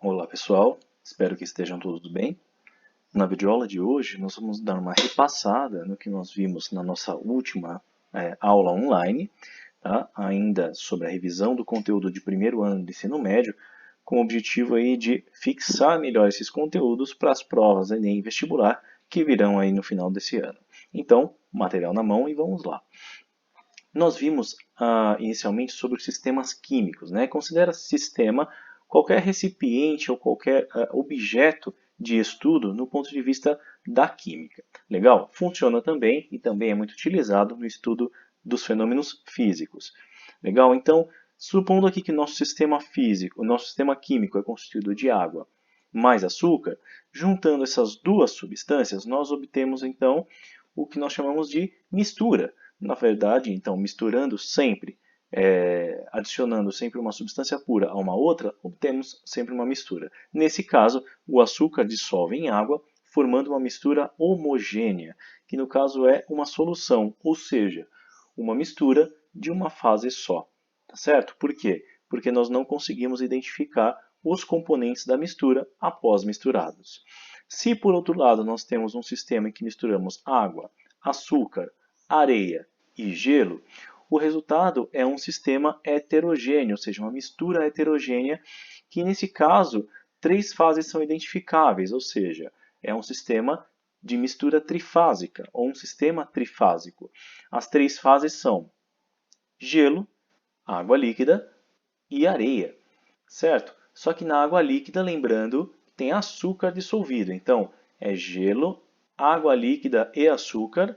Olá pessoal, espero que estejam todos bem. Na videoaula de hoje nós vamos dar uma repassada no que nós vimos na nossa última aula online, tá? Ainda sobre a revisão do conteúdo de primeiro ano do ensino médio, com o objetivo aí de fixar melhor esses conteúdos para as provas Enem e vestibular que virão aí no final desse ano. Então, material na mão e vamos lá. Nós vimos inicialmente sobre os sistemas químicos, né? Considera sistema qualquer recipiente ou qualquer objeto de estudo no ponto de vista da química. Legal? Funciona também e também é muito utilizado no estudo dos fenômenos físicos. Legal? Então, supondo aqui que nosso sistema físico, nosso sistema químico é constituído de água mais açúcar, juntando essas duas substâncias, nós obtemos então o que nós chamamos de mistura. Na verdade, então, misturando sempre, adicionando sempre uma substância pura a uma outra, obtemos sempre uma mistura. Nesse caso, o açúcar dissolve em água, formando uma mistura homogênea, que no caso é uma solução, ou seja, uma mistura de uma fase só. Tá certo? Por quê? Porque nós não conseguimos identificar os componentes da mistura após misturados. Se, por outro lado, nós temos um sistema em que misturamos água, açúcar, areia e gelo, o resultado é um sistema heterogêneo, ou seja, uma mistura heterogênea, que nesse caso, três fases são identificáveis, ou seja, é um sistema de mistura trifásica, ou um sistema trifásico. As três fases são gelo, água líquida e areia, certo? Só que na água líquida, lembrando, tem açúcar dissolvido. Então, é gelo, água líquida e açúcar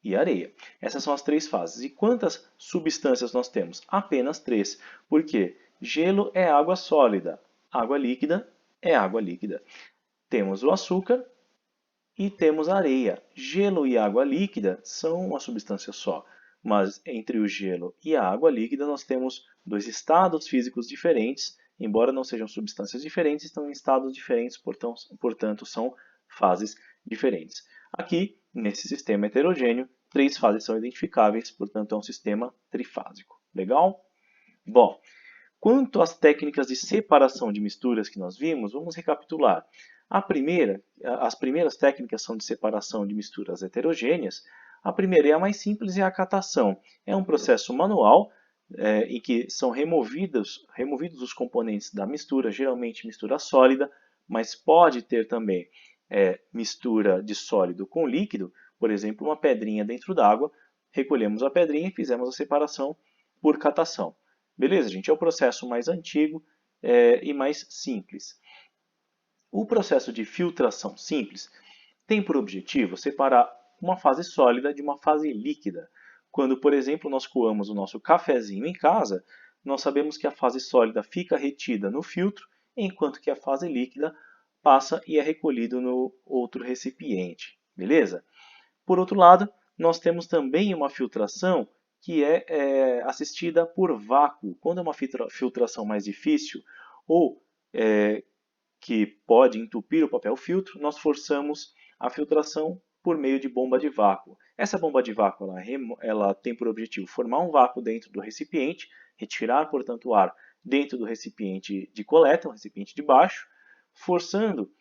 e areia. Essas são as três fases. E quantas substâncias nós temos? Apenas três. Por quê? Gelo é água sólida, água líquida é água líquida. Temos o açúcar e temos a areia. Gelo e água líquida são uma substância só, mas entre o gelo e a água líquida nós temos dois estados físicos diferentes, embora não sejam substâncias diferentes, estão em estados diferentes, portanto são fases diferentes. Aqui, nesse sistema heterogêneo, três fases são identificáveis, portanto é um sistema trifásico. Legal? Bom, quanto às técnicas de separação de misturas que nós vimos, vamos recapitular. As primeiras técnicas são de separação de misturas heterogêneas. A primeira e a mais simples é a catação. É um processo manual em que são removidos os componentes da mistura, geralmente mistura sólida, mas pode ter também mistura de sólido com líquido, por exemplo, uma pedrinha dentro d'água, recolhemos a pedrinha e fizemos a separação por catação. Beleza, gente? É o processo mais antigo e mais simples. O processo de filtração simples tem por objetivo separar uma fase sólida de uma fase líquida. Quando, por exemplo, nós coamos o nosso cafezinho em casa, nós sabemos que a fase sólida fica retida no filtro, enquanto que a fase líquida passa e é recolhido no outro recipiente. Beleza? Por outro lado, nós temos também uma filtração que é assistida por vácuo. Quando é uma filtração mais difícil ou que pode entupir o papel filtro, nós forçamos a filtração por meio de bomba de vácuo. Essa bomba de vácuo ela tem por objetivo formar um vácuo dentro do recipiente, retirar, portanto, o ar dentro do recipiente de coleta, um recipiente de baixo, forçando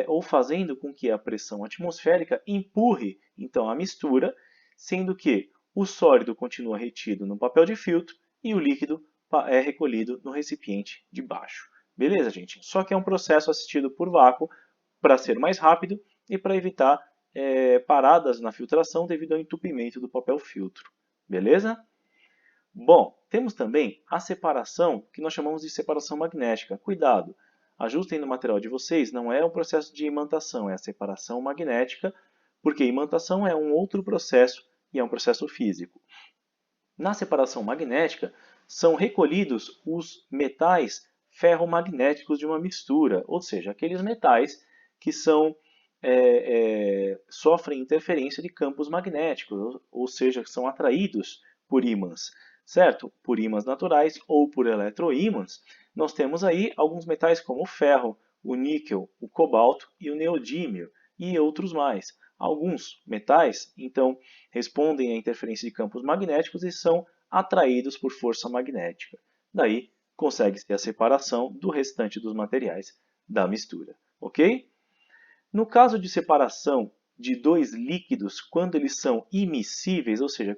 ou fazendo com que a pressão atmosférica empurre então a mistura, sendo que o sólido continua retido no papel de filtro e o líquido é recolhido no recipiente de baixo. Beleza, gente? Só que é um processo assistido por vácuo para ser mais rápido e para evitar paradas na filtração devido ao entupimento do papel filtro. Beleza? Bom, temos também a separação que nós chamamos de separação magnética. Cuidado! Ajustem no material de vocês, não é um processo de imantação, é a separação magnética, porque imantação é um outro processo e é um processo físico. Na separação magnética, são recolhidos os metais ferromagnéticos de uma mistura, ou seja, aqueles metais que sofrem interferência de campos magnéticos, ou seja, que são atraídos por ímãs, certo? Por ímãs naturais ou por eletroímãs. Nós temos aí alguns metais como o ferro, o níquel, o cobalto e o neodímio, e outros mais. Alguns metais, então, respondem à interferência de campos magnéticos e são atraídos por força magnética. Daí, consegue-se a separação do restante dos materiais da mistura, ok? No caso de separação de dois líquidos, quando eles são imiscíveis, ou seja,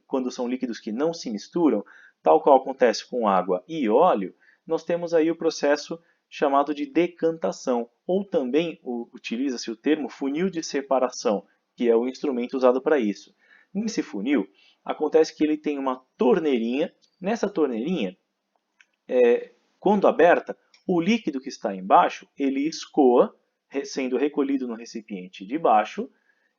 quando são líquidos que não se misturam, tal qual acontece com água e óleo, nós temos aí o processo chamado de decantação, ou também utiliza-se o termo funil de separação, que é o instrumento usado para isso. Nesse funil, acontece que ele tem uma torneirinha. Nessa torneirinha, quando aberta, o líquido que está embaixo, ele escoa, sendo recolhido no recipiente de baixo,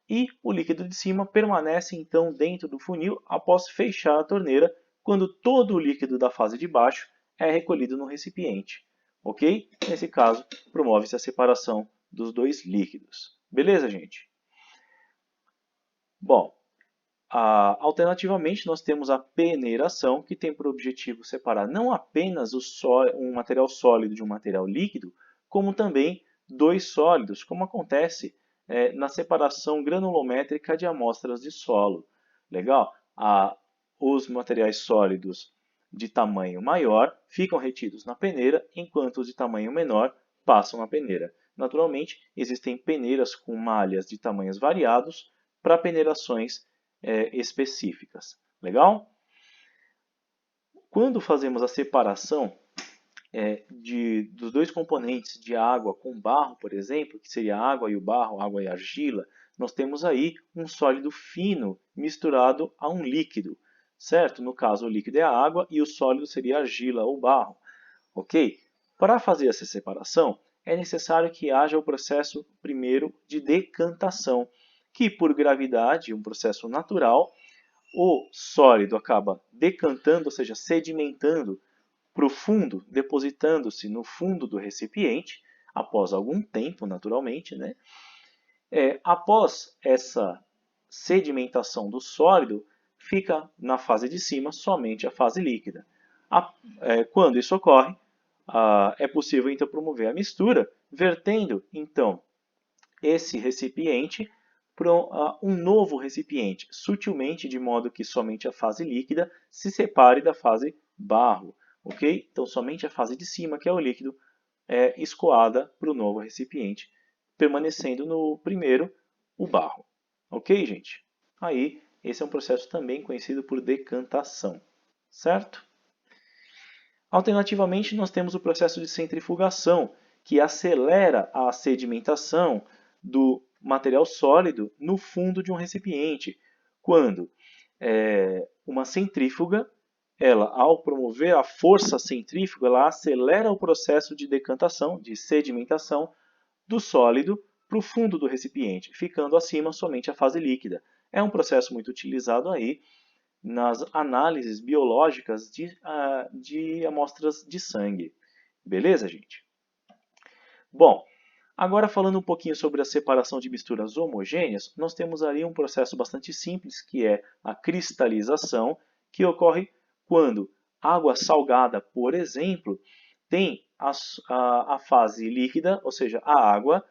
e o líquido de cima permanece então dentro do funil após fechar a torneira, quando todo o líquido da fase de baixo é recolhido no recipiente. Ok? Nesse caso, promove-se a separação dos dois líquidos. Beleza, gente? Bom, alternativamente, nós temos a peneiração, que tem por objetivo separar não apenas um material sólido de um material líquido, como também dois sólidos, como acontece na separação granulométrica de amostras de solo. Legal? Os materiais sólidos de tamanho maior ficam retidos na peneira, enquanto os de tamanho menor passam na peneira. Naturalmente, existem peneiras com malhas de tamanhos variados para peneirações específicas. Legal? Quando fazemos a separação dos dois componentes de água com barro, por exemplo, que seria a água e o barro, água e argila, nós temos aí um sólido fino misturado a um líquido, certo? No caso, o líquido é a água e o sólido seria a argila ou barro, ok? Para fazer essa separação, é necessário que haja o processo primeiro de decantação, que por gravidade, um processo natural, o sólido acaba decantando, ou seja, sedimentando para o fundo, depositando-se no fundo do recipiente, após algum tempo, naturalmente, né? Após essa sedimentação do sólido, fica na fase de cima somente a fase líquida. Quando isso ocorre, é possível então promover a mistura, vertendo então esse recipiente para um novo recipiente, sutilmente, de modo que somente a fase líquida se separe da fase barro. Ok? Então, somente a fase de cima, que é o líquido, é escoada para o novo recipiente, permanecendo no primeiro o barro. Ok, gente? Aí, esse é um processo também conhecido por decantação. Certo? Alternativamente, nós temos o processo de centrifugação, que acelera a sedimentação do material sólido no fundo de um recipiente, quando uma centrífuga, ao promover a força centrífuga, ela acelera o processo de decantação, de sedimentação do sólido para o fundo do recipiente, ficando acima somente a fase líquida. É um processo muito utilizado aí nas análises biológicas de amostras de sangue. Beleza, gente? Bom, agora falando um pouquinho sobre a separação de misturas homogêneas, nós temos ali um processo bastante simples, que é a cristalização, que ocorre quando água salgada, por exemplo, tem a fase líquida, ou seja, a água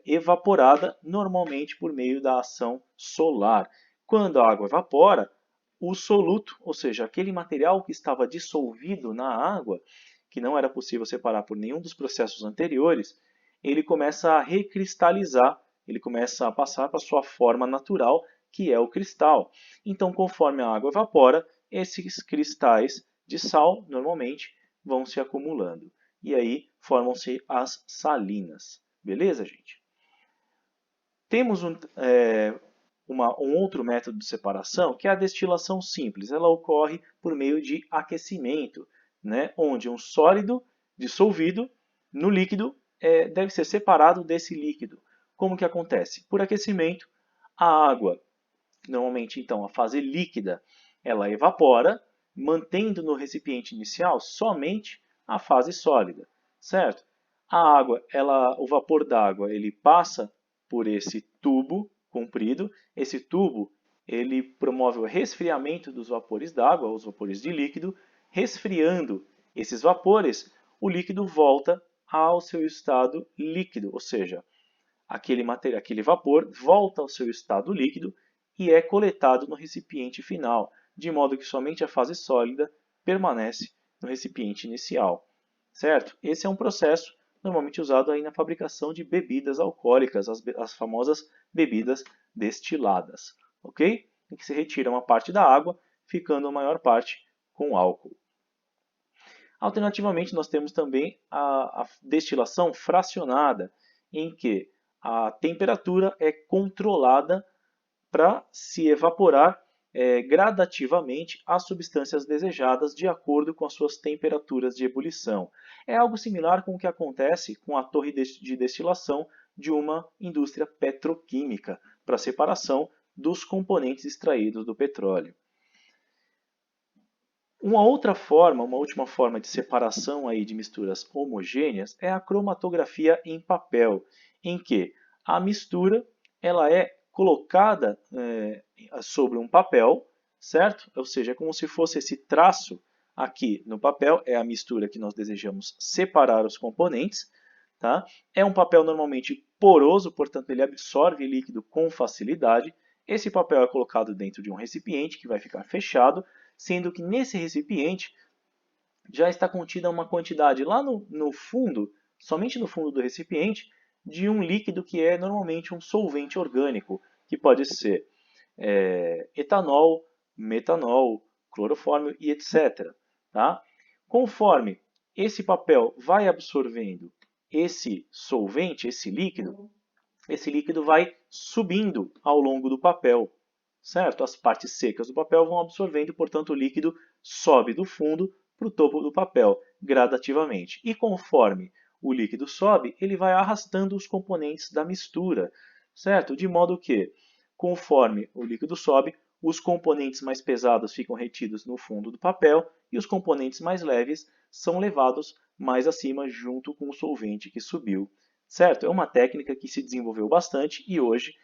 evaporada normalmente por meio da ação solar. Quando a água evapora, o soluto, ou seja, aquele material que estava dissolvido na água, que não era possível separar por nenhum dos processos anteriores, ele começa a recristalizar, ele começa a passar para a sua forma natural, que é o cristal. Então, conforme a água evapora, esses cristais de sal, normalmente, vão se acumulando. E aí formam-se as salinas. Beleza, gente? Temos um outro método de separação, que é a destilação simples. Ela ocorre por meio de aquecimento, né? Onde um sólido dissolvido no líquido deve ser separado desse líquido. Como que acontece? Por aquecimento, a água, normalmente então a fase líquida, ela evapora, mantendo no recipiente inicial somente a fase sólida, certo? A água, o vapor d'água, ele passa por esse tubo comprido. Esse tubo, ele promove o resfriamento dos vapores d'água, os vapores de líquido. Resfriando esses vapores, o líquido volta ao seu estado líquido, ou seja, aquele vapor volta ao seu estado líquido e é coletado no recipiente final, de modo que somente a fase sólida permanece no recipiente inicial, certo? Esse é um processo normalmente usado aí na fabricação de bebidas alcoólicas, as famosas bebidas destiladas, ok? Em que se retira uma parte da água, ficando a maior parte com álcool. Alternativamente, nós temos também a destilação fracionada, em que a temperatura é controlada para se evaporar gradativamente as substâncias desejadas de acordo com as suas temperaturas de ebulição. É algo similar com o que acontece com a torre de destilação de uma indústria petroquímica para separação dos componentes extraídos do petróleo. Uma outra forma, uma última forma de separação aí de misturas homogêneas é a cromatografia em papel, em que a mistura ela é colocada sobre um papel, certo? Ou seja, é como se fosse esse traço aqui no papel, é a mistura que nós desejamos separar os componentes. Tá? É um papel normalmente poroso, portanto ele absorve líquido com facilidade. Esse papel é colocado dentro de um recipiente que vai ficar fechado, sendo que nesse recipiente já está contida uma quantidade lá no fundo, somente no fundo do recipiente, de um líquido que é normalmente um solvente orgânico, que pode ser etanol, metanol, clorofórmio e etc. Tá? Conforme esse papel vai absorvendo esse solvente, esse líquido vai subindo ao longo do papel, certo? As partes secas do papel vão absorvendo, portanto o líquido sobe do fundo para o topo do papel gradativamente. E conforme o líquido sobe, ele vai arrastando os componentes da mistura, certo? De modo que, conforme o líquido sobe, os componentes mais pesados ficam retidos no fundo do papel e os componentes mais leves são levados mais acima junto com o solvente que subiu, certo? É uma técnica que se desenvolveu bastante e hoje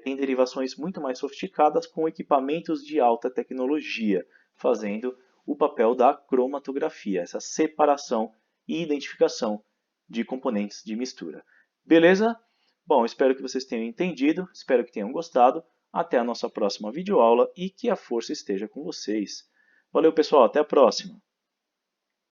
tem derivações muito mais sofisticadas com equipamentos de alta tecnologia, fazendo o papel da cromatografia, essa separação e identificação de componentes de mistura. Beleza? Bom, espero que vocês tenham entendido, espero que tenham gostado. Até a nossa próxima videoaula e que a força esteja com vocês. Valeu, pessoal, até a próxima!